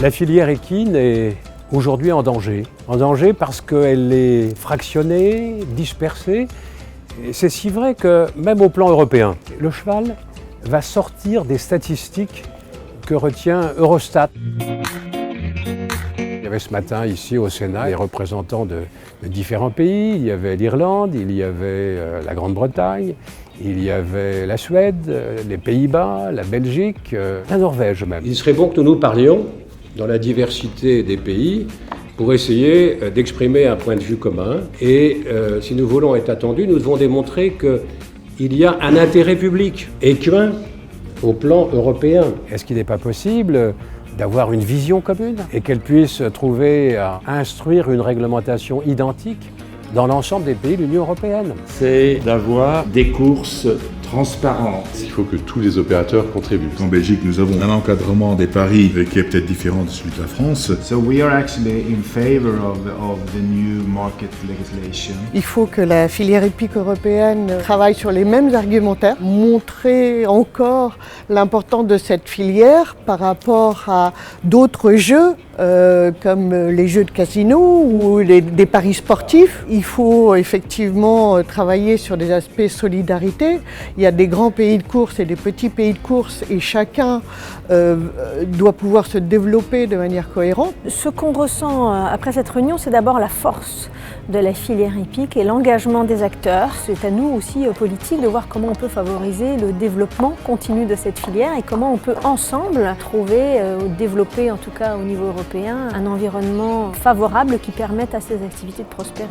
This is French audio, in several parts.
La filière équine est aujourd'hui en danger. En danger parce qu'elle est fractionnée, dispersée. Et c'est si vrai que même au plan européen, le cheval va sortir des statistiques que retient Eurostat. Il y avait ce matin ici au Sénat les représentants de différents pays. Il y avait l'Irlande, il y avait la Grande-Bretagne, il y avait la Suède, les Pays-Bas, la Belgique, la Norvège même. Il serait bon que nous parlions dans la diversité des pays pour essayer d'exprimer un point de vue commun. Et si nous voulons être attendus, nous devons démontrer qu'il y a un intérêt public équin au plan européen. Est-ce qu'il n'est pas possible d'avoir une vision commune et qu'elle puisse trouver à instruire une réglementation identique dans l'ensemble des pays de l'Union européenne? C'est d'avoir des courses transparentes. Il faut que tous les opérateurs contribuent. En Belgique, nous avons un encadrement des paris qui est peut-être différent de celui de la France. So we are actually in favor of the new market legislation. Il faut que la filière hippique européenne travaille sur les mêmes argumentaires, montrer encore l'importance de cette filière par rapport à d'autres jeux comme les jeux de casino ou des paris sportifs. Il faut effectivement travailler sur des aspects solidarité. Il y a des grands pays de course et des petits pays de course et chacun doit pouvoir se développer de manière cohérente. Ce qu'on ressent après cette réunion, c'est d'abord la force de la filière hippique et l'engagement des acteurs. C'est à nous aussi, politiques, de voir comment on peut favoriser le développement continu de cette filière et comment on peut ensemble trouver, développer en tout cas au niveau européen, un environnement favorable qui permette à ces activités de prospérer.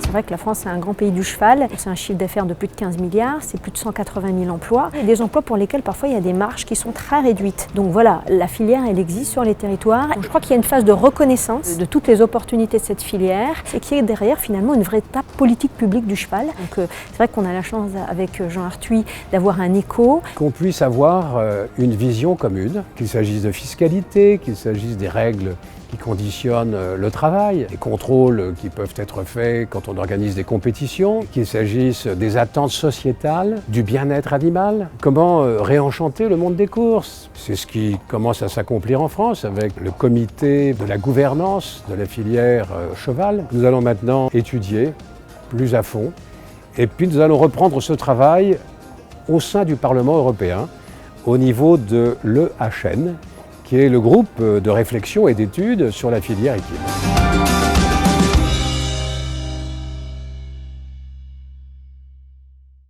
C'est vrai que la France est un grand pays du cheval, c'est un chiffre d'affaires de plus de 15 milliards, c'est plus de 180 000 emplois, et des emplois pour lesquels parfois il y a des marges qui sont très réduites. Donc voilà, la filière elle existe sur les territoires. Je crois qu'il y a une phase de reconnaissance de toutes les opportunités de cette filière et qu'il y a derrière finalement une véritable politique publique du cheval. Donc c'est vrai qu'on a la chance avec Jean Arthuis d'avoir un écho. Qu'on puisse avoir une vision commune, qu'il s'agisse de fiscalité, qu'il s'agisse des règles qui conditionnent le travail, les contrôles qui peuvent être faits quand on organise des compétitions, qu'il s'agisse des attentes sociétales, du bien-être animal, comment réenchanter le monde des courses. C'est ce qui commence à s'accomplir en France avec le comité de la gouvernance de la filière cheval. Nous allons maintenant étudier plus à fond et puis nous allons reprendre ce travail au sein du Parlement européen au niveau de l'EHN, qui est le groupe de réflexion et d'études sur la filière équine.